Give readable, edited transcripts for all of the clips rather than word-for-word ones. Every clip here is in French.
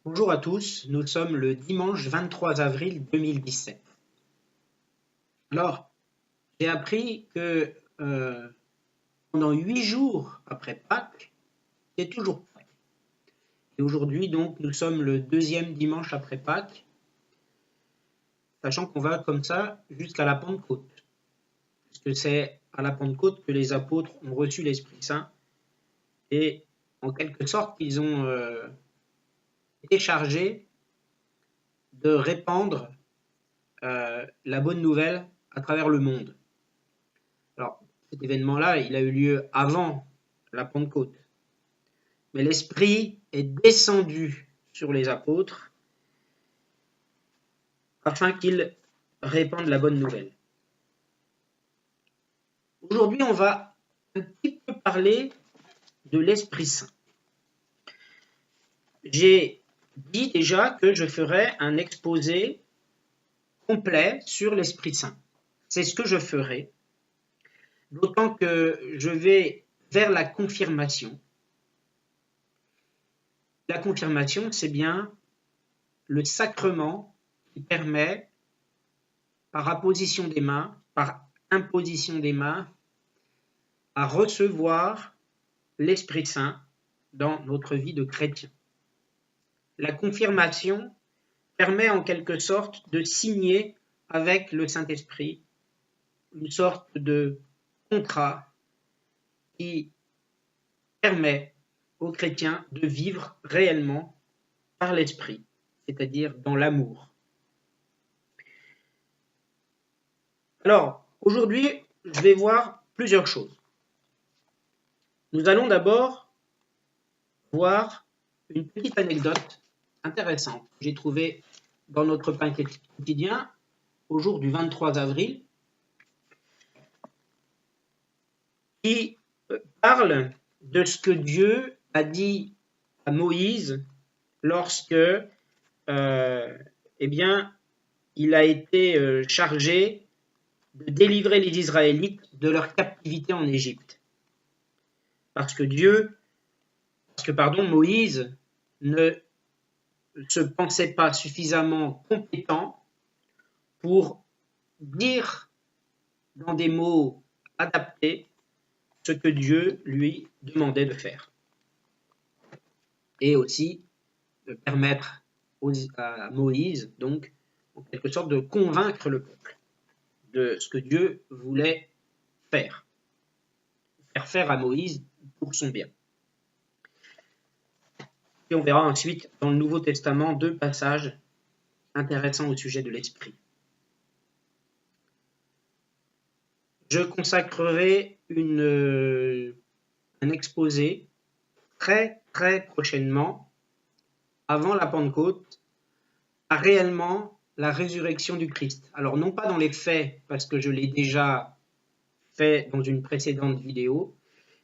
Bonjour à tous, nous sommes le dimanche 23 avril 2017. Alors, j'ai appris que pendant 8 jours après Pâques, c'est toujours Pâques. Et aujourd'hui, donc, nous sommes le deuxième dimanche après Pâques, sachant qu'on va comme ça jusqu'à la Pentecôte. Puisque c'est à la Pentecôte que les apôtres ont reçu l'Esprit Saint et en quelque sorte, ils ont été chargés de répandre la bonne nouvelle à travers le monde. Alors, cet événement-là, il a eu lieu avant la Pentecôte. Mais l'Esprit est descendu sur les apôtres afin qu'ils répandent la bonne nouvelle. Aujourd'hui, on va un petit peu parler de l'Esprit Saint. J'ai dit déjà que je ferais un exposé complet sur l'Esprit Saint. C'est ce que je ferai, d'autant que je vais vers la confirmation. La confirmation, c'est bien le sacrement qui permet, par apposition des mains, par imposition des mains, à recevoir l'Esprit Saint dans notre vie de chrétien. La confirmation permet en quelque sorte de signer avec le Saint-Esprit une sorte de contrat qui permet aux chrétiens de vivre réellement par l'Esprit, c'est-à-dire dans l'amour. Alors, aujourd'hui, je vais voir plusieurs choses. Nous allons d'abord voir une petite anecdote intéressante que j'ai trouvée dans notre pain quotidien au jour du 23 avril qui parle de ce que Dieu a dit à Moïse lorsque il a été chargé de délivrer les Israélites de leur captivité en Égypte. Parce que Moïse ne se pensait pas suffisamment compétent pour dire dans des mots adaptés ce que Dieu lui demandait de faire. Et aussi de permettre à Moïse, donc, en quelque sorte, de convaincre le peuple de ce que Dieu voulait faire. Faire à Moïse pour son bien. Et on verra ensuite dans le Nouveau Testament 2 passages intéressants au sujet de l'Esprit. Je consacrerai un exposé très prochainement, avant la Pentecôte, à réellement la résurrection du Christ. Alors non pas dans les faits, parce que je l'ai déjà fait dans une précédente vidéo,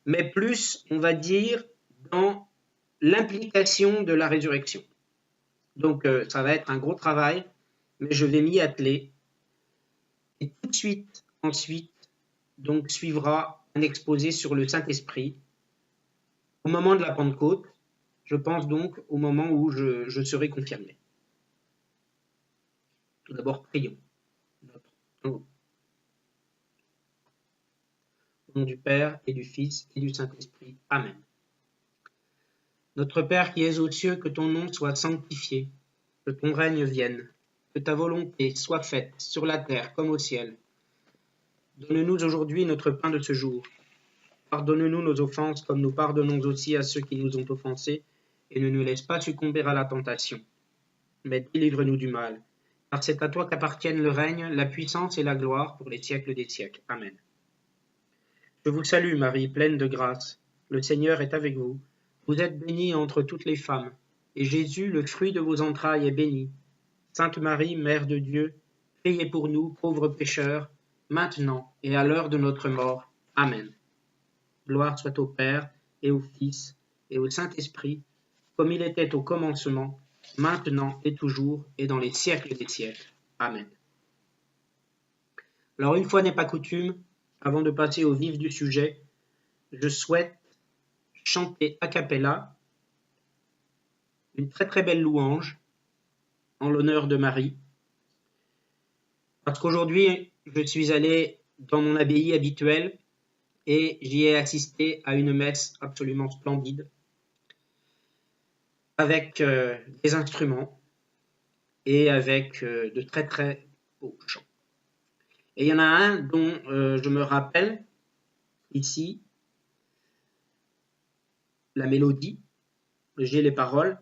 mais plus, on va dire, dans l'implication de la résurrection. Donc ça va être un gros travail, mais je vais m'y atteler. Et tout de suite, ensuite, donc suivra un exposé sur le Saint-Esprit au moment de la Pentecôte, je pense donc au moment où je serai confirmé. Tout d'abord, prions. Au nom du Père et du Fils et du Saint-Esprit. Amen. Notre Père qui es aux cieux, que ton nom soit sanctifié, que ton règne vienne, que ta volonté soit faite sur la terre comme au ciel. Donne-nous aujourd'hui notre pain de ce jour. Pardonne-nous nos offenses comme nous pardonnons aussi à ceux qui nous ont offensés, et ne nous laisse pas succomber à la tentation. Mais délivre-nous du mal, car c'est à toi qu'appartiennent le règne, la puissance et la gloire pour les siècles des siècles. Amen. Je vous salue Marie, pleine de grâce. Le Seigneur est avec vous. Vous êtes bénie entre toutes les femmes, et Jésus, le fruit de vos entrailles, est béni. Sainte Marie, Mère de Dieu, priez pour nous, pauvres pécheurs, maintenant et à l'heure de notre mort. Amen. Gloire soit au Père, et au Fils, et au Saint-Esprit, comme il était au commencement, maintenant et toujours, et dans les siècles des siècles. Amen. Alors, une fois n'est pas coutume, avant de passer au vif du sujet, je souhaite chanter a cappella une très très belle louange en l'honneur de Marie. Parce qu'aujourd'hui, je suis allé dans mon abbaye habituelle et j'y ai assisté à une messe absolument splendide avec des instruments et avec de très très beaux chants. Et il y en a un dont je me rappelle ici, la mélodie, j'ai les paroles,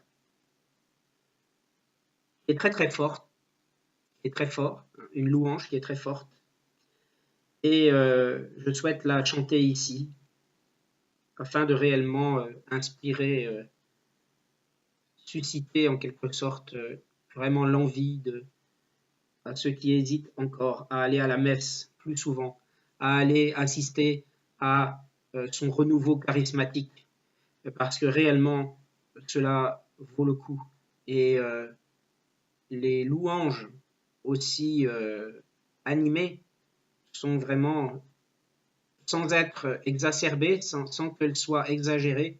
qui est très très forte, qui est très fort, une louange qui est très forte. Et je souhaite la chanter ici, afin de réellement inspirer, susciter en quelque sorte vraiment l'envie à ceux qui hésitent encore à aller à la messe plus souvent, à aller assister à son renouveau charismatique, parce que réellement cela vaut le coup. Et les louanges aussi animées sont vraiment, sans être exacerbées, sans qu'elles soient exagérées,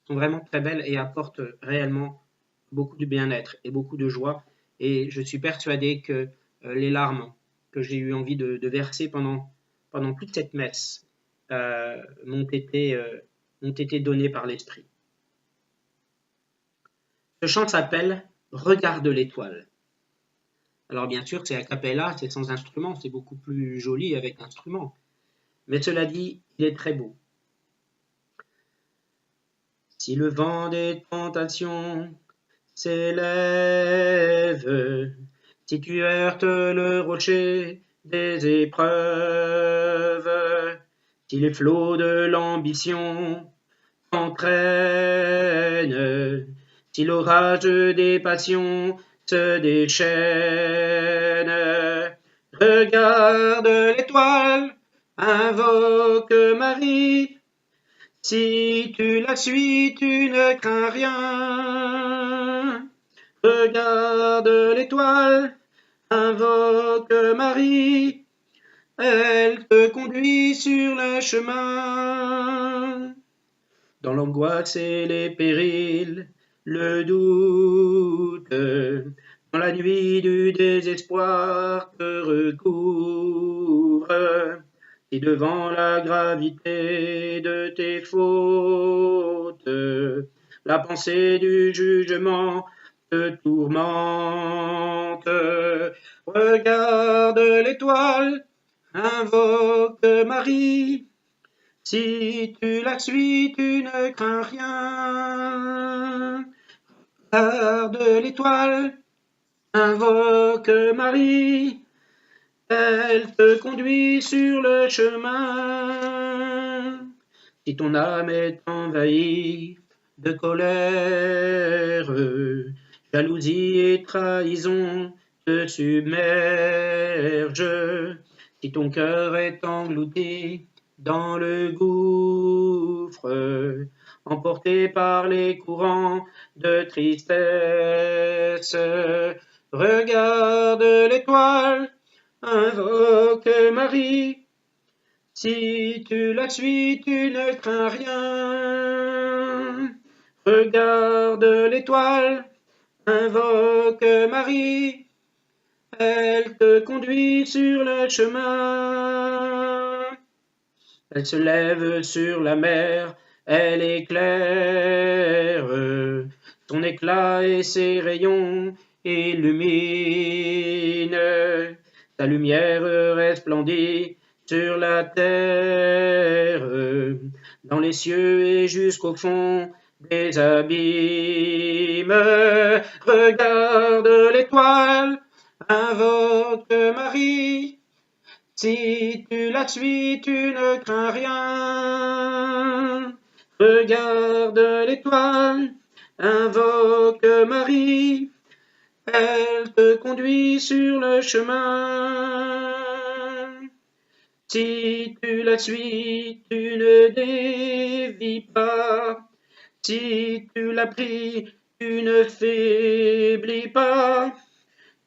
sont vraiment très belles et apportent réellement beaucoup de bien-être et beaucoup de joie. Et je suis persuadé que les larmes que j'ai eu envie de verser pendant toute cette messe m'ont été données par l'Esprit. Ce chant s'appelle « Regarde l'étoile ». Alors bien sûr, c'est a cappella, c'est sans instrument, c'est beaucoup plus joli avec instrument. Mais cela dit, il est très beau. Si le vent des tentations s'élève, si tu heurtes le rocher des épreuves, si les flots de l'ambition t'entraînent, si l'orage des passions se déchaîne, regarde l'étoile, invoque Marie. Si tu la suis, tu ne crains rien. Regarde l'étoile, invoque Marie. Elle te conduit sur le chemin. Dans l'angoisse et les périls, le doute, dans la nuit du désespoir te recouvre. Si devant la gravité de tes fautes, la pensée du jugement te tourmente, regarde l'étoile, invoque Marie. Si tu la suis, tu ne crains rien. Regarde l'étoile, invoque Marie. Elle te conduit sur le chemin. Si ton âme est envahie de colère, jalousie et trahison te submergent. Si ton cœur est englouti dans le gouffre, emporté par les courants de tristesse, regarde l'étoile, invoque Marie. Si tu la suis, tu ne crains rien. Regarde l'étoile, invoque Marie. Elle te conduit sur le chemin. Elle se lève sur la mer, elle éclaire. Son éclat et ses rayons illuminent. Sa lumière resplendit sur la terre, dans les cieux et jusqu'au fond des abîmes. Regarde l'étoile, invoque Marie. Si tu la suis, tu ne crains rien. Regarde l'étoile, invoque Marie. Elle te conduit sur le chemin. Si tu la suis, tu ne dévis pas. Si tu la pries, tu ne faiblis pas.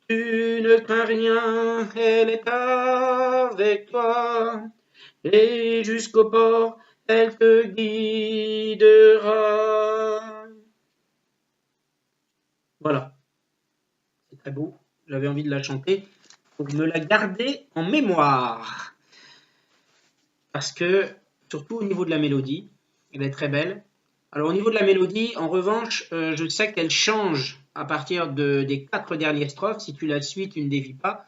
Tu ne crains rien, elle est avec toi. Et jusqu'au port, elle te guidera. Voilà, c'est très beau. J'avais envie de la chanter pour me la garder en mémoire. Parce que, surtout au niveau de la mélodie, elle est très belle. Alors au niveau de la mélodie, en revanche, je sais qu'elle change à partir des 4 dernières strophes. Si tu la suis, tu ne dévis pas.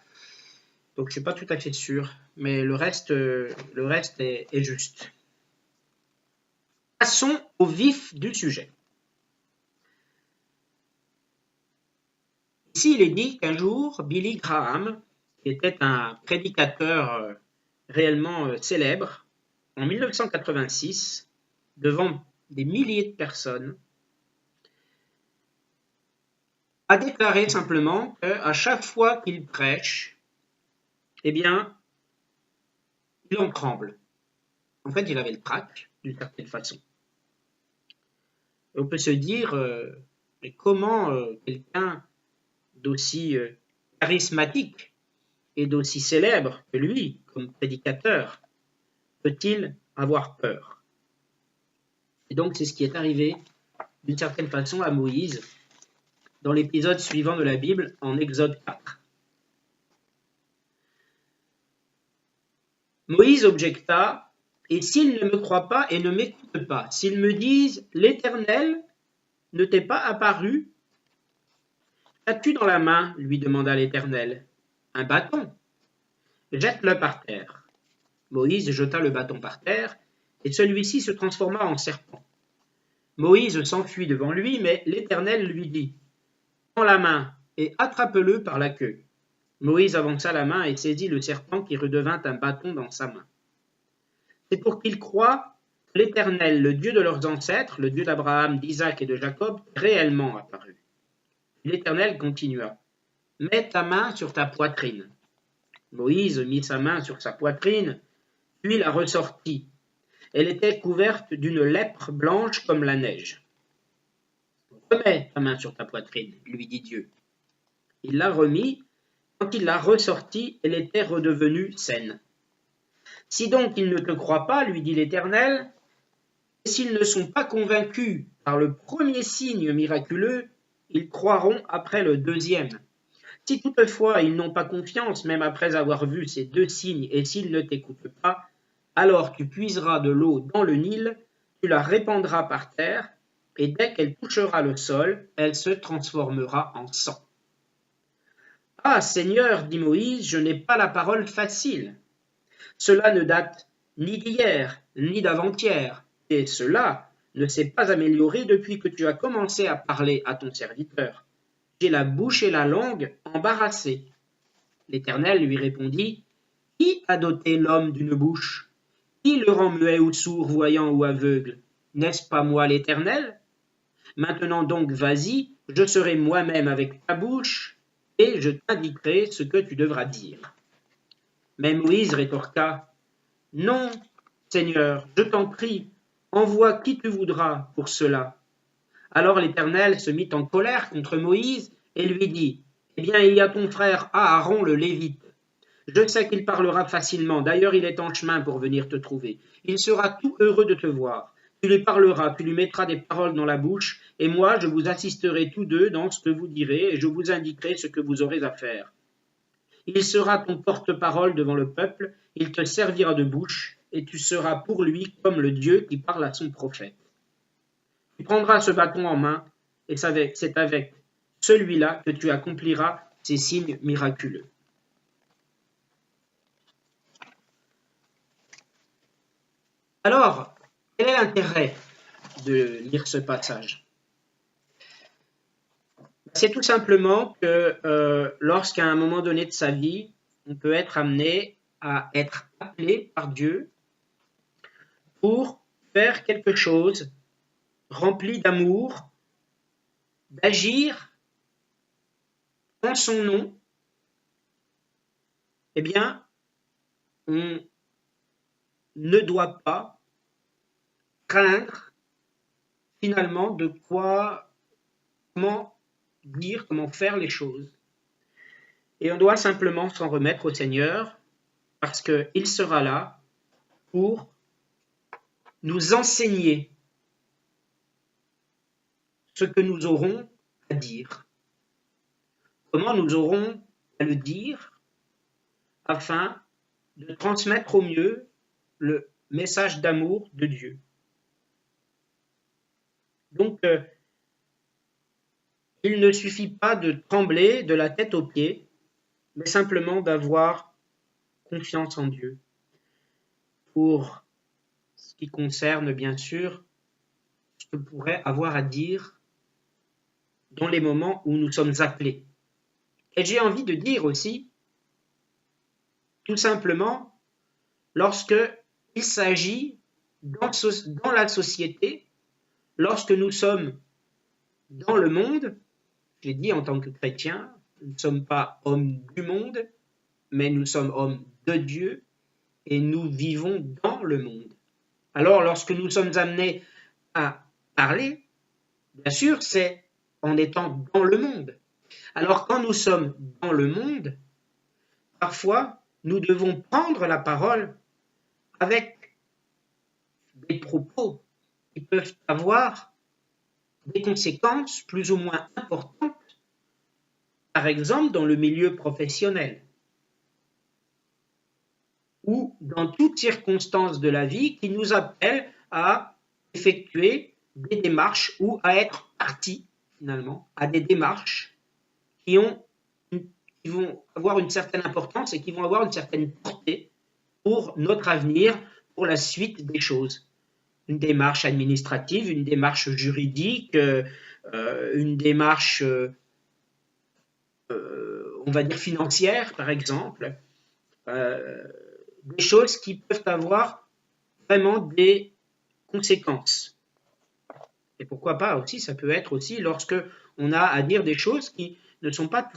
Donc je ne suis pas tout à fait sûr. Mais le reste est juste. Passons au vif du sujet. Ici, il est dit qu'un jour, Billy Graham, qui était un prédicateur réellement célèbre, en 1986, devant des milliers de personnes, a déclaré simplement qu'à chaque fois qu'il prêche, eh bien, il en tremble. En fait, il avait le trac, d'une certaine façon. Et on peut se dire, mais comment quelqu'un d'aussi charismatique et d'aussi célèbre que lui, comme prédicateur, peut-il avoir peur? Et donc, c'est ce qui est arrivé, d'une certaine façon, à Moïse, dans l'épisode suivant de la Bible, en Exode 4. Moïse objecta, « Et s'ils ne me croient pas et ne m'écoutent pas, s'ils me disent, l'Éternel ne t'est pas apparu, qu'as-tu dans la main ?» lui demanda l'Éternel. « Un bâton. Jette-le par terre. » Moïse jeta le bâton par terre, et celui-ci se transforma en serpent. Moïse s'enfuit devant lui, mais l'Éternel lui dit, « Prends la main et attrape-le par la queue. » Moïse avança la main et saisit le serpent qui redevint un bâton dans sa main. C'est pour qu'ils croient que l'Éternel, le Dieu de leurs ancêtres, le Dieu d'Abraham, d'Isaac et de Jacob, est réellement apparu. L'Éternel continua, « Mets ta main sur ta poitrine. » Moïse mit sa main sur sa poitrine, puis la ressortit. Elle était couverte d'une lèpre blanche comme la neige. « Remets ta main sur ta poitrine, » lui dit Dieu. Il la remit. Quand il la ressortit, elle était redevenue saine. « Si donc ils ne te croient pas, lui dit l'Éternel, et s'ils ne sont pas convaincus par le premier signe miraculeux, ils croiront après le deuxième. Si toutefois ils n'ont pas confiance, même après avoir vu ces 2 signes, et s'ils ne t'écoutent pas, alors tu puiseras de l'eau dans le Nil, tu la répandras par terre, et dès qu'elle touchera le sol, elle se transformera en sang. » « Ah, Seigneur, dit Moïse, je n'ai pas la parole facile. Cela ne date ni d'hier, ni d'avant-hier, et cela ne s'est pas amélioré depuis que tu as commencé à parler à ton serviteur. J'ai la bouche et la langue embarrassées. » L'Éternel lui répondit, « Qui a doté l'homme d'une bouche? Qui le rend muet ou sourd, voyant ou aveugle? N'est-ce pas moi l'Éternel? Maintenant donc vas-y, je serai moi-même avec ta bouche, et je t'indiquerai ce que tu devras dire. » Mais Moïse rétorqua, « Non, Seigneur, je t'en prie, envoie qui tu voudras pour cela. » Alors l'Éternel se mit en colère contre Moïse et lui dit, « Eh bien, il y a ton frère Aaron le Lévite. Je sais qu'il parlera facilement, d'ailleurs il est en chemin pour venir te trouver. Il sera tout heureux de te voir. Tu lui parleras, tu lui mettras des paroles dans la bouche, et moi je vous assisterai tous deux dans ce que vous direz, et je vous indiquerai ce que vous aurez à faire. Il sera ton porte-parole devant le peuple, il te servira de bouche, et tu seras pour lui comme le Dieu qui parle à son prophète. Tu prendras ce bâton en main, et c'est avec celui-là que tu accompliras ces signes miraculeux. » Alors, quel est l'intérêt de lire ce passage? C'est tout simplement que lorsqu'à un moment donné de sa vie, on peut être amené à être appelé par Dieu pour faire quelque chose rempli d'amour, d'agir en son nom, eh bien, on ne doit pas craindre finalement de comment dire, comment faire les choses. Et on doit simplement s'en remettre au Seigneur parce qu'il sera là pour nous enseigner ce que nous aurons à dire. comment nous aurons à le dire afin de transmettre au mieux le message d'amour de Dieu. Donc, il ne suffit pas de trembler de la tête aux pieds, mais simplement d'avoir confiance en Dieu. Pour ce qui concerne, bien sûr, ce que pourrait avoir à dire dans les moments où nous sommes appelés. Et j'ai envie de dire aussi, tout simplement, lorsque il s'agit dans la société, lorsque nous sommes dans le monde, j'ai dit en tant que chrétien, nous ne sommes pas hommes du monde, mais nous sommes hommes de Dieu et nous vivons dans le monde. Alors, lorsque nous sommes amenés à parler, bien sûr, c'est en étant dans le monde. Alors, quand nous sommes dans le monde, parfois, nous devons prendre la parole avec des propos qui peuvent avoir des conséquences plus ou moins importantes, par exemple dans le milieu professionnel ou dans toute circonstance de la vie qui nous appelle à effectuer des démarches ou à être partie finalement à des démarches qui vont avoir une certaine importance et qui vont avoir une certaine portée pour notre avenir, pour la suite des choses. Une démarche administrative, une démarche juridique, une démarche, on va dire financière, par exemple, des choses qui peuvent avoir vraiment des conséquences. Et pourquoi pas aussi, ça peut être aussi lorsque on a à dire des choses qui ne sont pas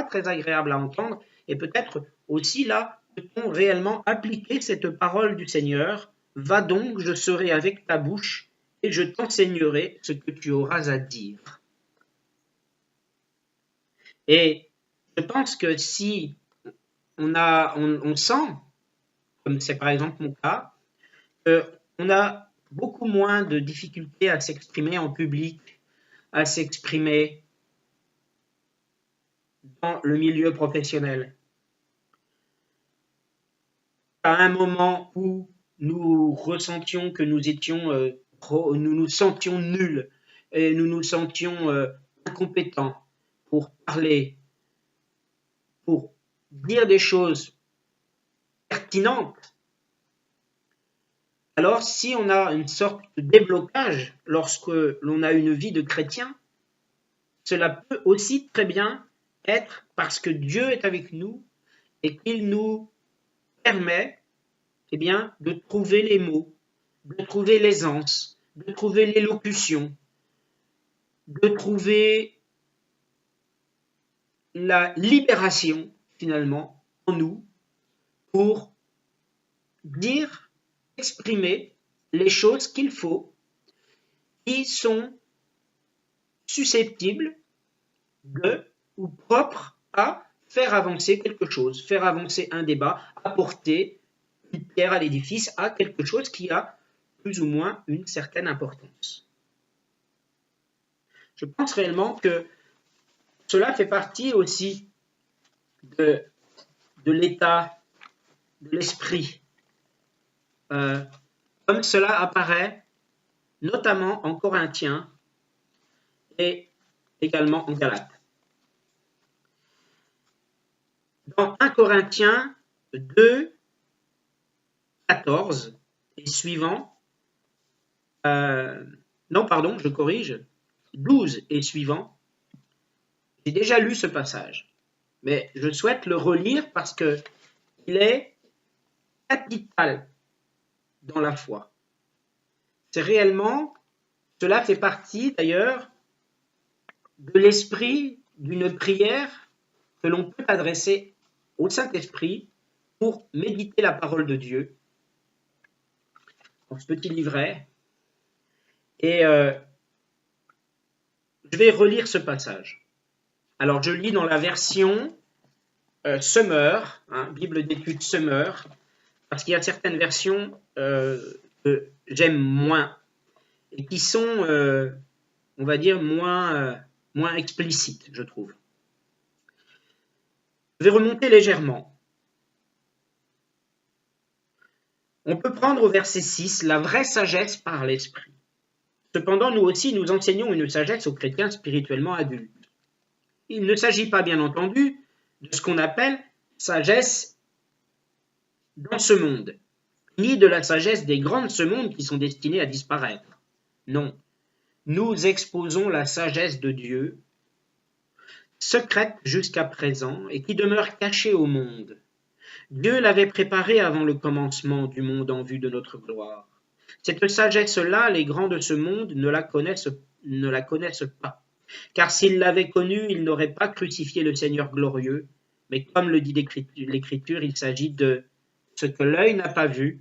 très agréables à entendre, et peut-être aussi là, peut-on réellement appliquer cette parole du Seigneur. Va donc, je serai avec ta bouche, et je t'enseignerai ce que tu auras à dire. Et je pense que si on sent, comme c'est par exemple mon cas, qu'on a beaucoup moins de difficultés à s'exprimer en public, à s'exprimer dans le milieu professionnel. À un moment où nous ressentions que nous nous sentions nuls et nous nous sentions incompétents pour parler, pour dire des choses pertinentes, alors si on a une sorte de déblocage lorsque l'on a une vie de chrétien, cela peut aussi très bien être parce que Dieu est avec nous et qu'il nous permet de trouver les mots, de trouver l'aisance, de trouver l'élocution, de trouver la libération finalement en nous pour dire, exprimer les choses qu'il faut, qui sont susceptibles de ou propres à faire avancer quelque chose, faire avancer un débat, apporter une pierre à l'édifice, à quelque chose qui a plus ou moins une certaine importance. Je pense réellement que cela fait partie aussi de l'état de l'esprit, comme cela apparaît notamment en Corinthiens et également en Galates. Dans 1 Corinthiens 2, 14 et suivant, 12 et suivant, j'ai déjà lu ce passage, mais je souhaite le relire parce qu'il est capital dans la foi. C'est réellement, cela fait partie d'ailleurs de l'esprit d'une prière que l'on peut adresser au Saint-Esprit pour méditer la parole de Dieu dans ce petit livret. Et je vais relire ce passage. Alors je lis dans la version Summer, Bible d'études Summer, parce qu'il y a certaines versions que j'aime moins et qui sont, on va dire, moins explicites, je trouve. Je vais remonter légèrement. On peut prendre au verset 6 la vraie sagesse par l'esprit. Cependant, nous aussi, nous enseignons une sagesse aux chrétiens spirituellement adultes. Il ne s'agit pas, bien entendu, de ce qu'on appelle sagesse dans ce monde, ni de la sagesse des grands de ce monde qui sont destinés à disparaître. Non, nous exposons la sagesse de Dieu, secrète jusqu'à présent et qui demeure cachée au monde. Dieu l'avait préparée avant le commencement du monde en vue de notre gloire. Cette sagesse-là, les grands de ce monde ne la connaissent pas. Car s'ils l'avaient connue, ils n'auraient pas crucifié le Seigneur glorieux. Mais comme le dit l'Écriture, il s'agit de ce que l'œil n'a pas vu,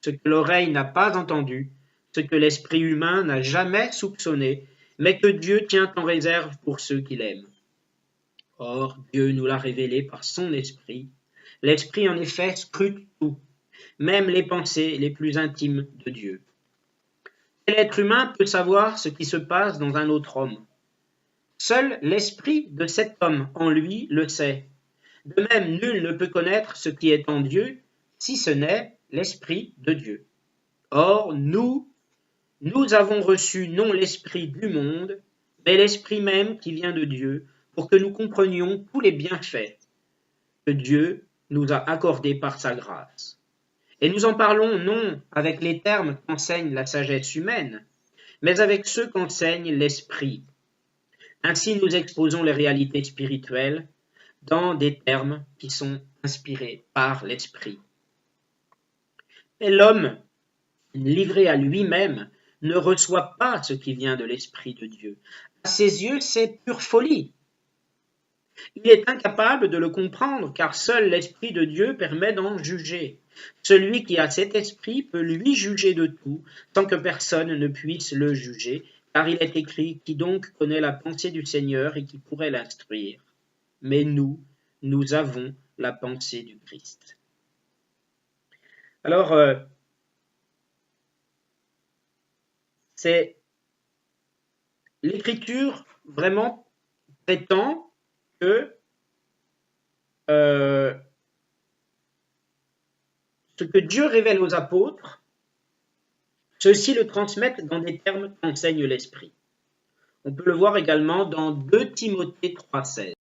ce que l'oreille n'a pas entendu, ce que l'esprit humain n'a jamais soupçonné, mais que Dieu tient en réserve pour ceux qu'il aime. Or, Dieu nous l'a révélé par son esprit. L'esprit, en effet, scrute tout, même les pensées les plus intimes de Dieu. Quel être humain peut savoir ce qui se passe dans un autre homme? Seul l'esprit de cet homme en lui le sait. De même, nul ne peut connaître ce qui est en Dieu, si ce n'est l'esprit de Dieu. Or, nous avons reçu non l'esprit du monde, mais l'esprit même qui vient de Dieu, pour que nous comprenions tous les bienfaits que Dieu nous a accordés par sa grâce. Et nous en parlons non avec les termes qu'enseigne la sagesse humaine, mais avec ceux qu'enseigne l'esprit. Ainsi, nous exposons les réalités spirituelles dans des termes qui sont inspirés par l'esprit. Et l'homme, livré à lui-même, ne reçoit pas ce qui vient de l'Esprit de Dieu. À ses yeux, c'est pure folie. Il est incapable de le comprendre, car seul l'Esprit de Dieu permet d'en juger. Celui qui a cet esprit peut lui juger de tout, sans que personne ne puisse le juger, car il est écrit « Qui donc connaît la pensée du Seigneur et qui pourrait l'instruire ?» Mais nous avons la pensée du Christ. Alors, c'est l'Écriture vraiment prétend que ce que Dieu révèle aux apôtres, ceux-ci le transmettent dans des termes qu'enseigne l'Esprit. On peut le voir également dans 2 Timothée 3,16.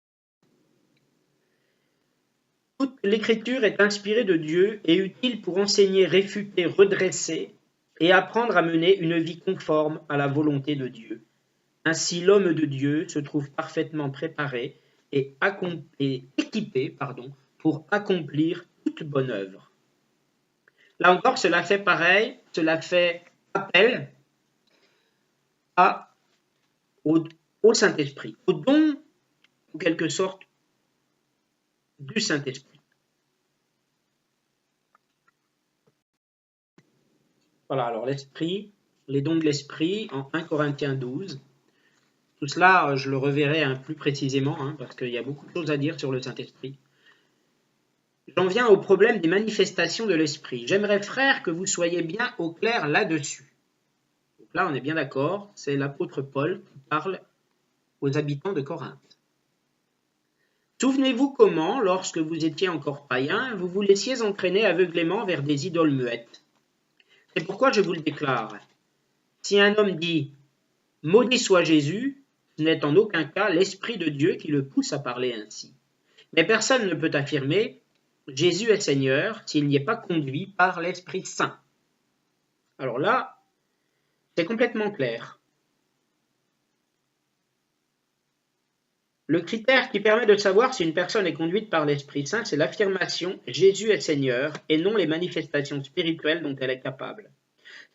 Toute l'Écriture est inspirée de Dieu et utile pour enseigner, réfuter, redresser et apprendre à mener une vie conforme à la volonté de Dieu. Ainsi, l'homme de Dieu se trouve parfaitement préparé et équipé pour accomplir toute bonne œuvre. Là encore, cela fait appel au Saint-Esprit, au don, en quelque sorte, du Saint-Esprit. Voilà, alors l'Esprit, les dons de l'Esprit en 1 Corinthiens 12. Tout cela, je le reverrai plus précisément, parce qu'il y a beaucoup de choses à dire sur le Saint-Esprit. J'en viens au problème des manifestations de l'Esprit. J'aimerais, frères, que vous soyez bien au clair là-dessus. Donc là, on est bien d'accord, c'est l'apôtre Paul qui parle aux habitants de Corinthe. Souvenez-vous comment, lorsque vous étiez encore païens, vous vous laissiez entraîner aveuglément vers des idoles muettes. C'est pourquoi je vous le déclare. Si un homme dit « Maudit soit Jésus », ce n'est en aucun cas l'Esprit de Dieu qui le pousse à parler ainsi. Mais personne ne peut affirmer « Jésus est Seigneur » s'il n'y est pas conduit par l'Esprit Saint. Alors là, c'est complètement clair. Le critère qui permet de savoir si une personne est conduite par l'Esprit Saint, c'est l'affirmation « Jésus est Seigneur » et non les manifestations spirituelles dont elle est capable.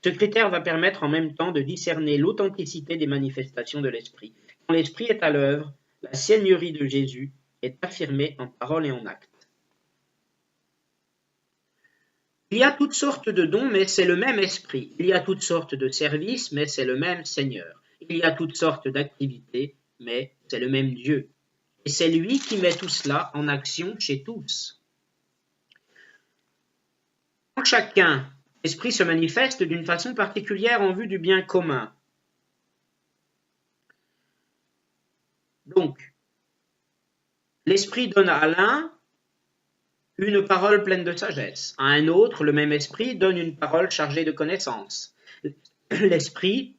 Ce critère va permettre en même temps de discerner l'authenticité des manifestations de l'Esprit. Quand l'Esprit est à l'œuvre, la seigneurie de Jésus est affirmée en parole et en acte. Il y a toutes sortes de dons, mais c'est le même Esprit. Il y a toutes sortes de services, mais c'est le même Seigneur. Il y a toutes sortes d'activités, mais c'est le même Dieu. Et c'est lui qui met tout cela en action chez tous. En chacun, l'Esprit se manifeste d'une façon particulière en vue du bien commun. Donc, L'esprit donne à l'un une parole pleine de sagesse, à un autre, le même esprit donne une parole chargée de connaissance. L'esprit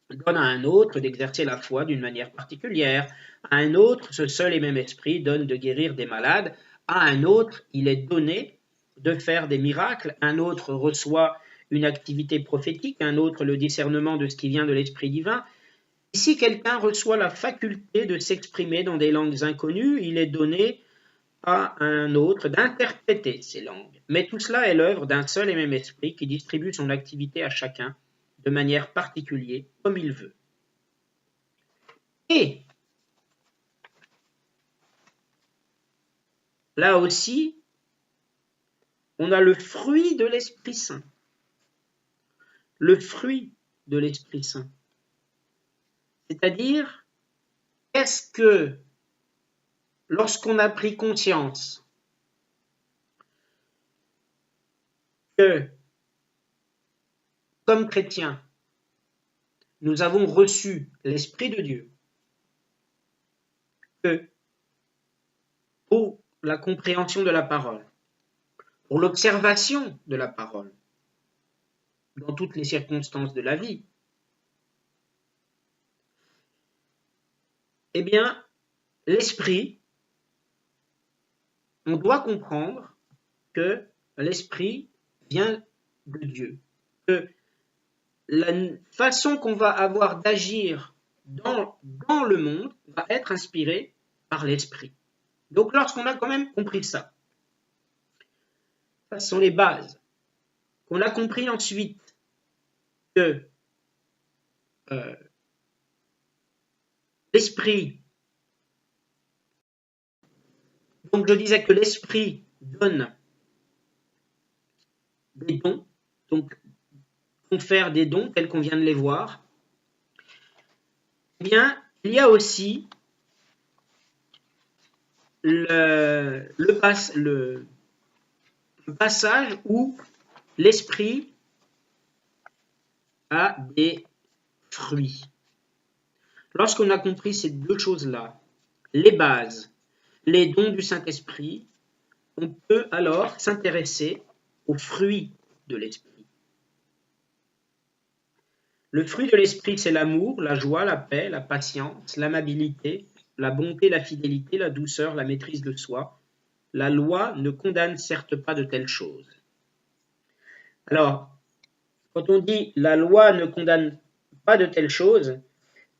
donne à un autre d'exercer la foi d'une manière particulière, à un autre, ce seul et même esprit donne de guérir des malades, à un autre, il est donné de faire des miracles, un autre reçoit une activité prophétique, un autre le discernement de ce qui vient de l'Esprit divin. Si quelqu'un reçoit la faculté de s'exprimer dans des langues inconnues, il est donné à un autre d'interpréter ces langues. Mais tout cela est l'œuvre d'un seul et même esprit qui distribue son activité à chacun de manière particulière, comme il veut. Et là aussi, on a le fruit de l'Esprit Saint. Le fruit de l'Esprit Saint. C'est-à-dire, est-ce que lorsqu'on a pris conscience que, comme chrétiens, nous avons reçu l'Esprit de Dieu, que pour la compréhension de la parole, pour l'observation de la parole, dans toutes les circonstances de la vie, eh bien, l'esprit, on doit comprendre que l'esprit vient de Dieu, que la façon qu'on va avoir d'agir dans le monde va être inspirée par l'esprit. Donc lorsqu'on a quand même compris ça, ce sont les bases, qu'on a compris ensuite que l'esprit, donc je disais que l'esprit donne des dons, donc confère des dons tels qu'on vient de les voir, eh bien, il y a aussi le passage où l'esprit a des fruits. Lorsqu'on a compris ces deux choses-là, les bases, les dons du Saint-Esprit, on peut alors s'intéresser aux fruits de l'Esprit. Le fruit de l'Esprit, c'est l'amour, la joie, la paix, la patience, l'amabilité, la bonté, la fidélité, la douceur, la maîtrise de soi. La loi ne condamne certes pas de telles choses. Alors, quand on dit la loi ne condamne pas de telles choses,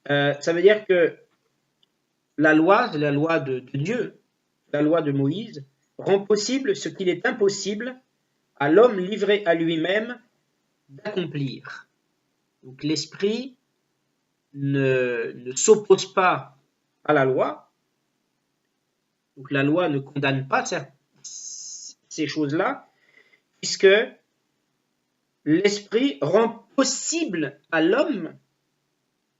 ça veut dire que la loi de Dieu, la loi de Moïse, rend possible ce qu'il est impossible à l'homme livré à lui-même d'accomplir. Donc l'esprit ne s'oppose pas à la loi. Donc la loi ne condamne pas ces choses-là, puisque l'esprit rend possible à l'homme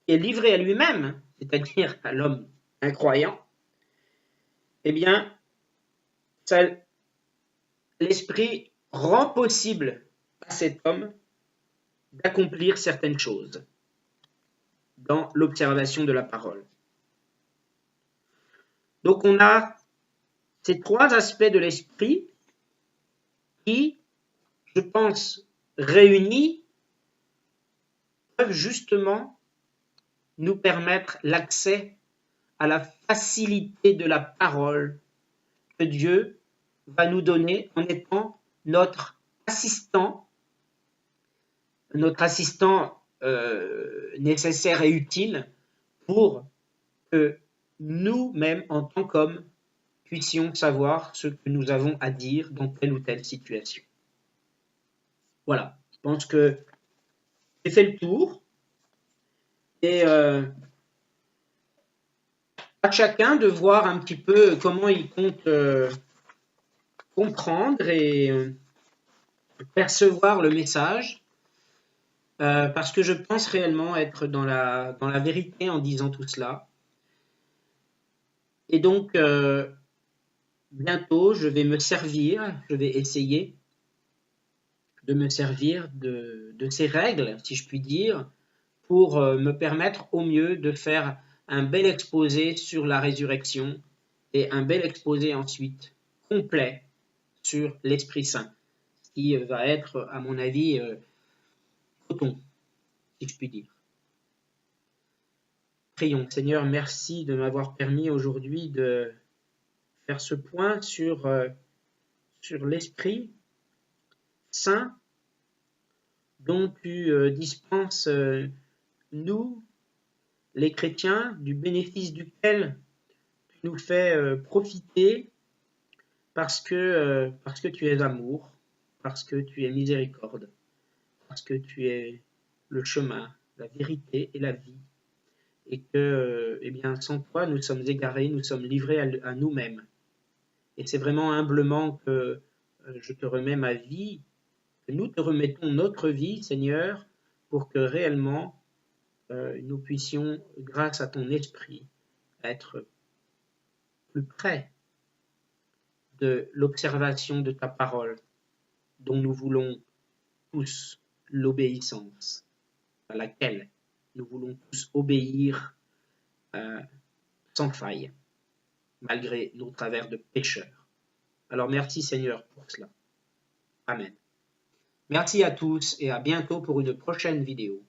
qui est livré à lui-même, c'est-à-dire à l'homme incroyant, eh bien, l'esprit rend possible à cet homme d'accomplir certaines choses dans l'observation de la parole. Donc on a ces trois aspects de l'esprit qui, je pense, réunis, peuvent justement nous permettre l'accès à la facilité de la parole que Dieu va nous donner en étant notre assistant nécessaire et utile pour que nous-mêmes, en tant qu'hommes, puissions savoir ce que nous avons à dire dans telle ou telle situation. Voilà, je pense que j'ai fait le tour et à chacun de voir un petit peu comment il compte comprendre et percevoir le message, parce que je pense réellement être dans la vérité en disant tout cela. Et donc, bientôt, je vais essayer de me servir de ces règles, si je puis dire, pour me permettre au mieux de faire un bel exposé sur la résurrection et un bel exposé ensuite, complet, sur l'Esprit Saint, qui va être, à mon avis, coton, si je puis dire. Prions. Seigneur, merci de m'avoir permis aujourd'hui de faire ce point sur l'Esprit Saint dont tu dispenses nous, les chrétiens, du bénéfice duquel tu nous fais profiter parce que tu es amour, parce que tu es miséricorde, parce que tu es le chemin, la vérité et la vie, et que, eh bien, sans toi, nous sommes égarés, nous sommes livrés à nous-mêmes. Et c'est vraiment humblement que je te remets ma vie, que nous te remettons notre vie, Seigneur, pour que réellement nous puissions, grâce à ton esprit, être plus près de l'observation de ta parole, dont nous voulons tous l'obéissance, à laquelle nous voulons tous obéir sans faille, malgré nos travers de pécheurs. Alors merci Seigneur pour cela. Amen. Merci à tous et à bientôt pour une prochaine vidéo.